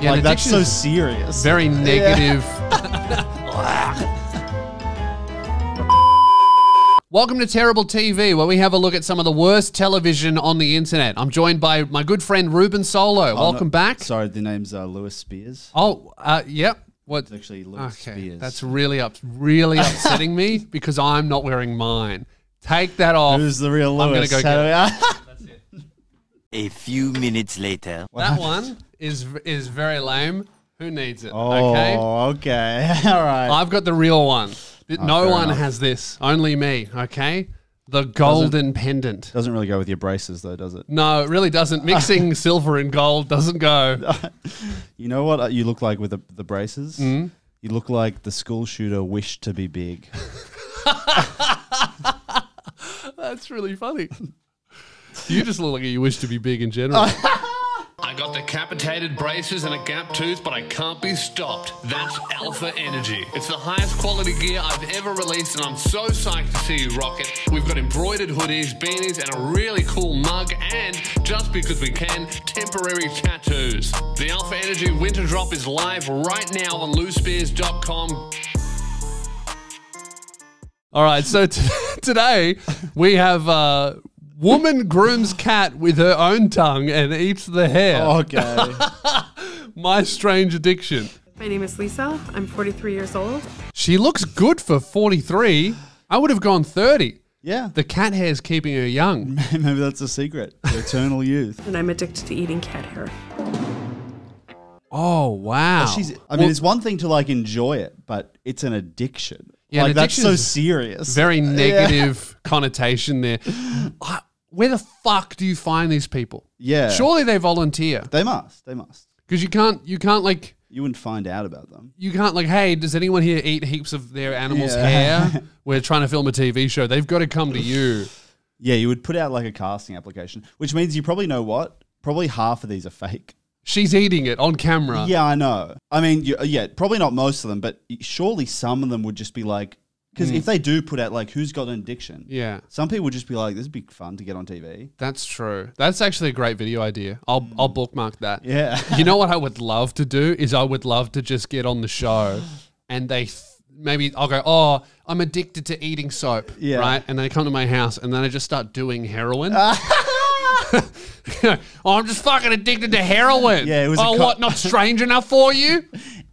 Yeah, like, that's so addiction's serious. very negative. Welcome to Terrible TV, where we have a look at some of the worst television on the internet. I'm joined by my good friend Ruben Solo. Welcome back. Sorry, the name's Lewis Spears. Oh, yep. What? It's actually Lewis Spears. That's really upsetting me because I'm not wearing mine. Take that off. Who's the real Lewis? I'm gonna go get it. That's it. A few minutes later. That one is very lame. Who needs it? Oh, okay. All right. I've got the real one. No fair one enough. has this. Only me. Okay. The golden pendant. Doesn't really go with your braces, though, does it? No, it really doesn't. Mixing silver and gold doesn't go. You know what you look like with the braces? Mm? You look like the school shooter wished to be big. That's really funny. You just look like you wish to be big in general. I got decapitated braces and a gap tooth, but I can't be stopped. That's Alpha Energy. It's the highest quality gear I've ever released, and I'm so psyched to see you rock it. We've got embroidered hoodies, beanies, and a really cool mug, and, just because we can, temporary tattoos. The Alpha Energy Winter Drop is live right now on loosespears.com. All right, so today we have... woman grooms cat with her own tongue and eats the hair. Okay. My strange addiction. My name is Lisa. I'm 43 years old. She looks good for 43. I would have gone 30. Yeah. The cat hair is keeping her young. Maybe that's a secret. Eternal youth. And I'm addicted to eating cat hair. Oh, wow. I mean, it's one thing to like enjoy it, but it's an addiction. Yeah, like, an that's addiction so is serious. Very negative connotation there. Where the fuck do you find these people? Yeah. Surely they volunteer. They must. They must. Because you can't like... You wouldn't find out about them. You can't like, hey, does anyone here eat heaps of their animal's hair? We're trying to film a TV show. They've got to come to you. Yeah, you would put out like a casting application, which means you probably know what? Probably half of these are fake. She's eating it on camera. Yeah, I know. I mean, yeah, probably not most of them, but surely some of them would just be like, because if they do put out like, who's got an addiction? Yeah. Some people would just be like, this would be fun to get on TV. That's true. That's actually a great video idea. I'll bookmark that. Yeah. You know what I would love to do is I would love to just get on the show and maybe I'll go, oh, I'm addicted to eating soap. Yeah. Right? And they come to my house and then I just start doing heroin. Oh, I'm just fucking addicted to heroin. Yeah, it was what, not strange enough for you?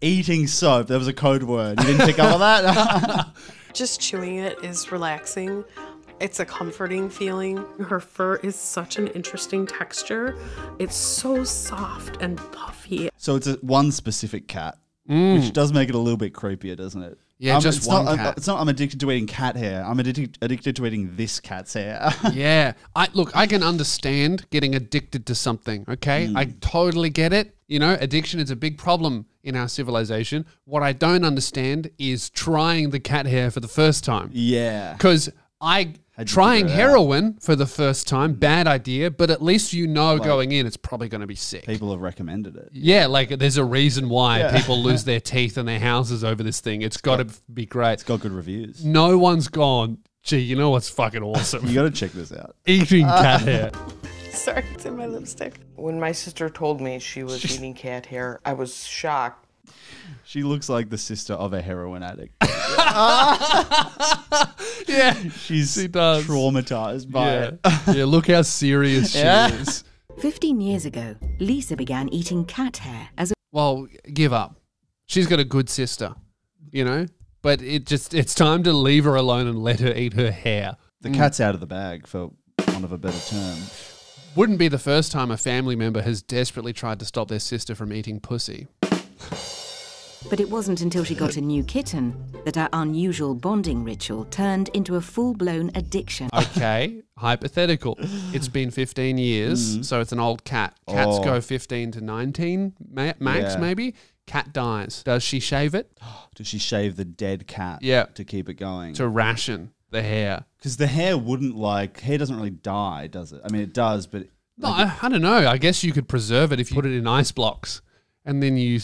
Eating soap. That was a code word. You didn't pick up on that? Just chewing it is relaxing. It's a comforting feeling. Her fur is such an interesting texture. It's so soft and puffy. So it's one specific cat, which does make it a little bit creepier, doesn't it? Yeah, just it's one not, cat. It's not I'm addicted to eating cat hair. I'm addicted to eating this cat's hair. Yeah. I can understand getting addicted to something, okay? I totally get it. You know, addiction is a big problem in our civilization. What I don't understand is trying the cat hair for the first time. Yeah. Because trying figure it out? heroin for the first time, bad idea, but at least you know going in it's probably going to be sick. People have recommended it. Yeah, like there's a reason why people lose their teeth and their houses over this thing. It's got to be great. It's got good reviews. No one's gone, gee, you know what's fucking awesome? You got to check this out. Eating cat hair. Sorry, it's in my lipstick. When my sister told me she was eating cat hair, I was shocked. She looks like the sister of a heroin addict. Yeah, She's she does. traumatized by it. Yeah, look how serious she is. 15 years ago, Lisa began eating cat hair as a... Well, give up. She's got a good sister, you know? But it's time to leave her alone and let her eat her hair. The cat's out of the bag, for want of a better term. Wouldn't be the first time a family member has desperately tried to stop their sister from eating pussy. But it wasn't until she got a new kitten that our unusual bonding ritual turned into a full-blown addiction. Okay, hypothetical. It's been 15 years, so it's an old cat. Cats go 15 to 19 max, Yeah. maybe. Cat dies. Does she shave it? Does she shave the dead cat to keep it going? To ration the hair. Because the hair hair doesn't really die, does it? I mean, it does, but... No, I don't know. I guess you could preserve it if you put it in ice blocks. And then you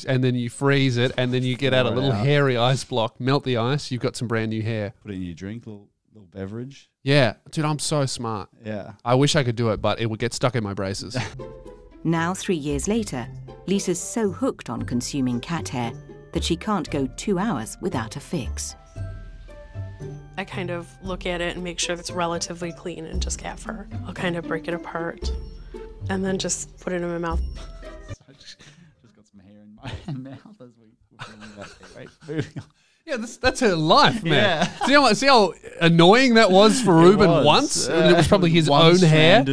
freeze it, and then you get out a little hairy ice block, melt the ice, you've got some brand new hair. Put it in your drink, little beverage. Yeah. Dude, I'm so smart. Yeah. I wish I could do it, but it would get stuck in my braces. Now, 3 years later, Lisa's so hooked on consuming cat hair that she can't go 2 hours without a fix. I kind of look at it and make sure it's relatively clean and just cat fur. I'll kind of break it apart and then just put it in my mouth. I just got some hair in my mouth as we were filming that. Right, moving on. Yeah, that's her life, man. Yeah. See how annoying that was for Ruben once? It was probably his own hair.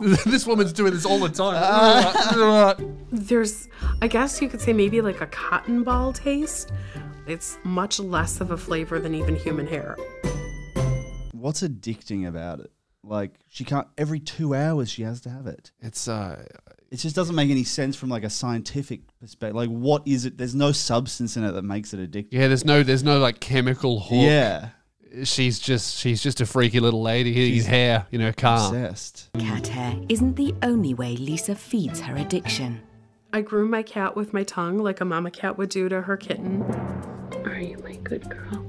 This woman's doing this all the time. There's, I guess you could say maybe like a cotton ball taste. It's much less of a flavor than even human hair. What's addicting about it? Like, she can't, every 2 hours she has to have it. It just doesn't make any sense from like a scientific perspective. Like, what is it? There's no substance in it that makes it addictive. Yeah, there's no like chemical hook. Yeah. She's just a freaky little lady eating hair in her car. Obsessed. Cat hair isn't the only way Lisa feeds her addiction. I groom my cat with my tongue like a mama cat would do to her kitten. Are you my good girl?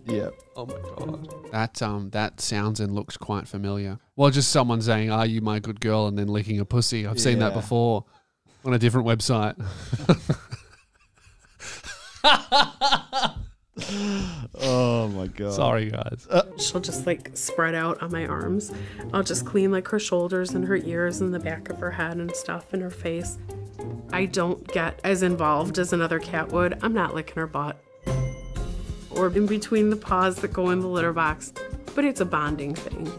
Yeah. Oh my god. That sounds and looks quite familiar. Well, just someone saying, "Are you my good girl?" and then licking a pussy. I've seen that before on a different website. Oh my god. Sorry, guys. She'll just like spread out on my arms. I'll just clean like her shoulders and her ears and the back of her head and stuff and her face. I don't get as involved as another cat would. I'm not licking her butt or in between the paws that go in the litter box, but it's a bonding thing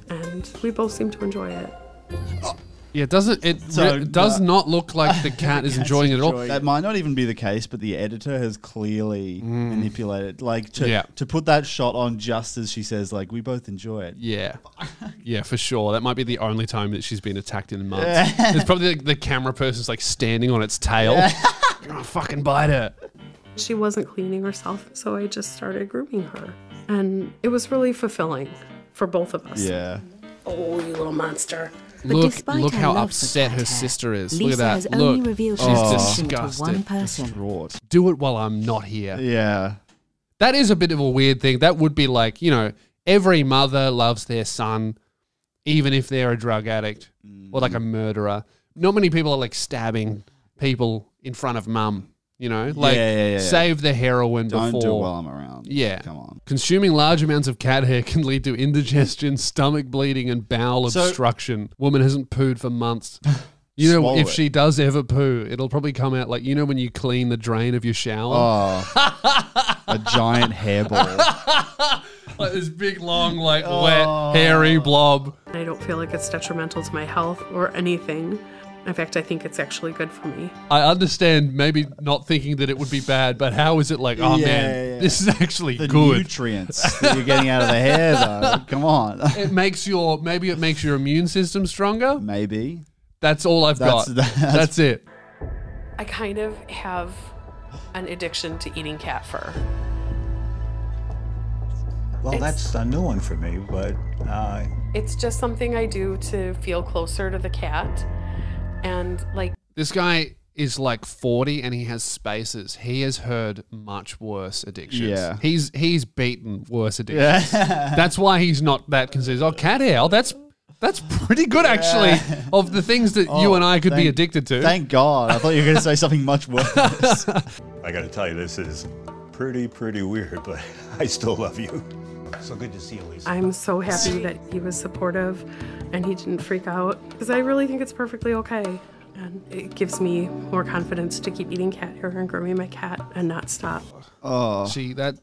and we both seem to enjoy it. Yeah, it does not look like the cat is enjoying it at all. That might not even be the case, but the editor has clearly manipulated, like to put that shot on just as she says, like, we both enjoy it. Yeah, yeah, for sure. That might be the only time that she's been attacked in months. It's probably like the camera person's like standing on its tail. Oh, fucking bite her. She wasn't cleaning herself, so I just started grooming her, and it was really fulfilling for both of us. Yeah. Oh, you little monster. But Look her how love for upset cat her hair, sister is. Lisa Look at that. has only revealed she's she's to disgusted. one person. Distraught. Do it while I'm not here. Yeah. That is a bit of a weird thing. That would be like, you know, every mother loves their son, even if they're a drug addict or like a murderer. Not many people are like stabbing people in front of mum, you know? Like, save the heroin Don't before. do it while I'm around. Yeah. Come on. Consuming large amounts of cat hair can lead to indigestion, stomach bleeding, and bowel obstruction. Woman hasn't pooed for months. You know, Swallow if it. she does ever poo, it'll probably come out like, you know, when you clean the drain of your shower? Oh. A giant hairball. Like this big, long, like wet, hairy blob. I don't feel like it's detrimental to my health or anything. In fact, I think it's actually good for me. I understand maybe not thinking that it would be bad, but how is it like, oh man, this is actually The good. nutrients that you're getting out of the hair, though. Come on. Maybe it makes your immune system stronger. Maybe. That's all I've got. That's it. I kind of have an addiction to eating cat fur. Well, that's a new one for me, but It's just something I do to feel closer to the cat. And like, This guy is like 40 and he has spaces. He has heard much worse addictions. Yeah. He's beaten worse addictions. That's why he's not that concerned. Oh, cat hair, that's pretty good actually. Of the things that you and I could be addicted to. Thank God. I thought you were going to say something much worse. I got to tell you, this is pretty weird, but I still love you. So good to see you, Lisa. I'm so happy that he was supportive and he didn't freak out because I really think it's perfectly okay. And it gives me more confidence to keep eating cat hair and grooming my cat and not stop. Oh.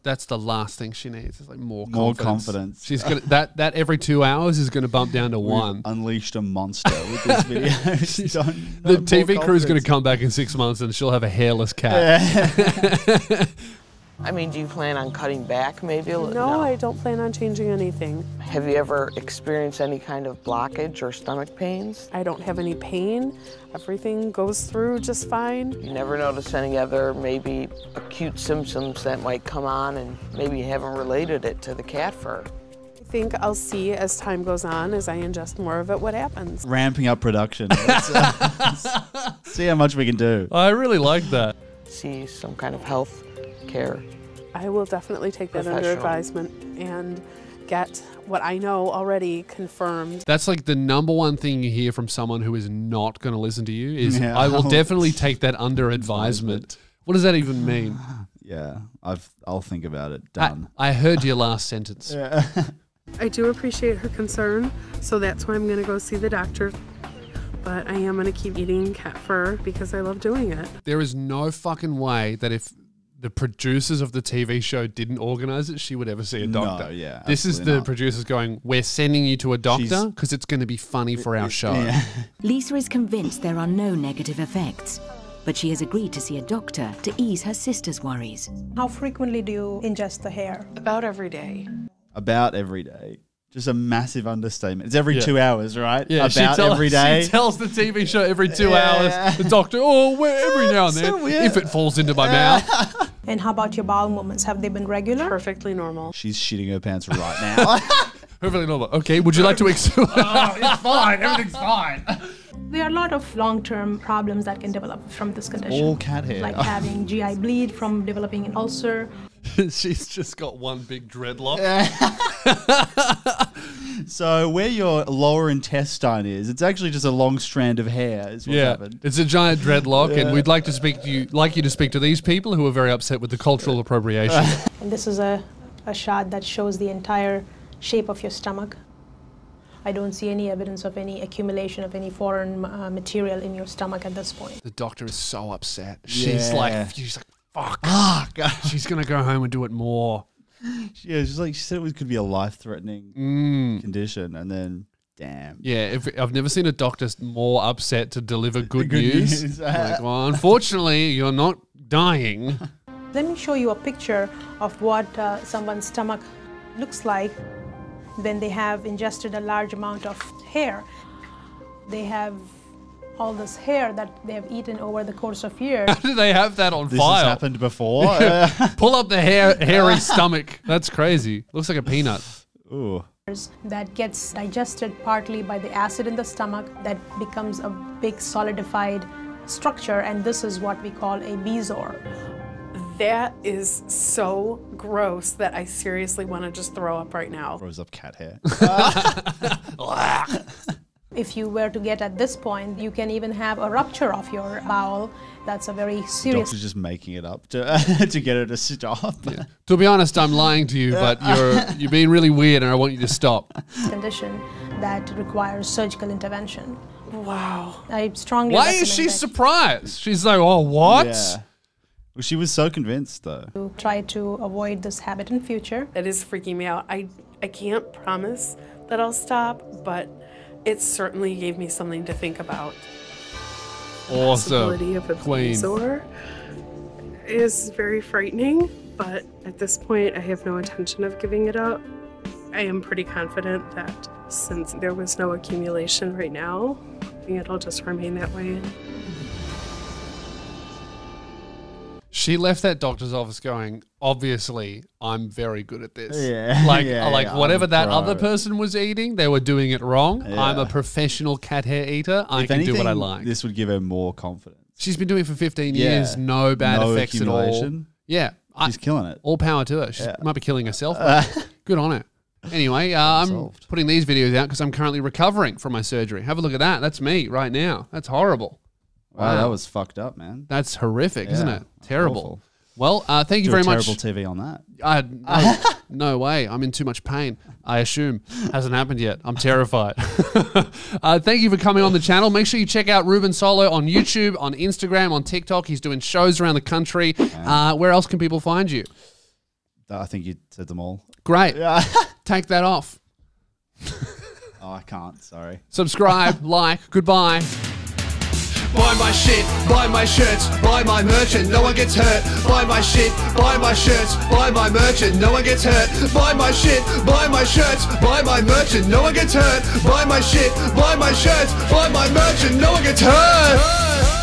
That's the last thing she needs. Is like more confidence. She's gonna that every 2 hours is gonna bump down to 1. Unleashed a monster with this video. The TV crew is gonna come back in 6 months and she'll have a hairless cat. I mean, do you plan on cutting back maybe? No, I don't plan on changing anything. Have you ever experienced any kind of blockage or stomach pains? I don't have any pain. Everything goes through just fine. You never notice any other maybe acute symptoms that might come on and maybe you haven't related it to the cat fur? I think I'll see as time goes on, as I ingest more of it, what happens. Ramping up production. Let's, see how much we can do. I really like that. See some kind of health care. I will definitely take that under Professional. advisement and get what I know already confirmed. That's like the number one thing you hear from someone who is not going to listen to you is, I will definitely take that under advisement. What does that even mean? Yeah, I'll think about it. Done. I heard your last sentence. Yeah. I do appreciate her concern, so that's why I'm going to go see the doctor. But I am going to keep eating cat fur because I love doing it. There is no fucking way that if the producers of the TV show didn't organize it, she would ever see a doctor. No, yeah. This is the producers going, we're sending you to a doctor because it's going to be funny for our show. Yeah. Lisa is convinced there are no negative effects, but she has agreed to see a doctor to ease her sister's worries. How frequently do you ingest the hair? About every day. About every day. Just a massive understatement. It's every 2 hours, right? Yeah, about every day. She tells the TV show every 2 hours. The doctor, every now and then, if it falls into my mouth. And how about your bowel movements? Have they been regular? Perfectly normal. She's shitting her pants right now. Perfectly normal. Okay, would you like to it's fine. Everything's fine. There are a lot of long-term problems that can develop from this condition. All cat hair. Like having GI bleed from developing an ulcer. She's just got one big dreadlock. So where your lower intestine is, it's actually just a long strand of hair is what happened. It's a giant dreadlock, and we'd like to speak to you, to speak to these people who are very upset with the cultural appropriation. And this is a shot that shows the entire shape of your stomach. I don't see any evidence of any accumulation of any foreign material in your stomach at this point. The doctor is so upset. She's like, fuck. She's going to go home and do it more. Yeah, she said it could be a life-threatening condition, and then, damn. Yeah, I've never seen a doctor more upset to deliver good news. Like, well, unfortunately, you're not dying. Let me show you a picture of what someone's stomach looks like when they have ingested a large amount of hair. They have all this hair that they have eaten over the course of years. How do they have that on This file? has happened before. Pull up the hairy stomach. That's crazy. Looks like a peanut. Ooh. That gets digested partly by the acid in the stomach that becomes a big solidified structure, and this is what we call a bezoar. That is so gross that I seriously want to just throw up right now. Throws up cat hair. If you were to get at this point, you can even have a rupture of your bowel. That's a very serious... Doctor's just making it up to get her to stop. Yeah. To be honest, I'm lying to you, but you're being really weird and I want you to stop. ...condition that requires surgical intervention. Wow. I strongly Why is she surprised? She's like, oh, what? Yeah. Well, she was so convinced, though. To try to avoid this habit in future. That is freaking me out. I can't promise that I'll stop, but it certainly gave me something to think about. Awesome. The possibility of a bezoar is very frightening, but at this point, I have no intention of giving it up. I am pretty confident that since there was no accumulation right now, it'll just remain that way. She left that doctor's office going, obviously, I'm very good at this. Yeah. Like whatever that other person was eating, they were doing it wrong. Yeah. I'm a professional cat hair eater. I can do what I like. This would give her more confidence. She's been doing it for 15 years. No bad effects at all. Yeah. She's killing it. All power to her. She might be killing herself. But good on her. Anyway, I'm putting these videos out because I'm currently recovering from my surgery. Have a look at that. That's me right now. That's horrible. Wow, that was fucked up, man. That's horrific, isn't it? Terrible. Awful. Well, thank you very much. Terrible TV on that. No way. I'm in too much pain, I assume. Hasn't happened yet. I'm terrified. Thank you for coming on the channel. Make sure you check out Ruben Solo on YouTube, on Instagram, on TikTok. He's doing shows around the country. Where else can people find you? I think you said them all. Great. Take that off. Oh, I can't. Sorry. Subscribe, like, goodbye. Buy my shit, buy my shirts, buy my merch and no one gets hurt. Buy my shit, buy my shirts, buy my merch and no one gets hurt. Buy my shit, buy my shirts, buy my merch and no one gets hurt. Buy my shit, buy my shirts, buy my merch and no one gets hurt.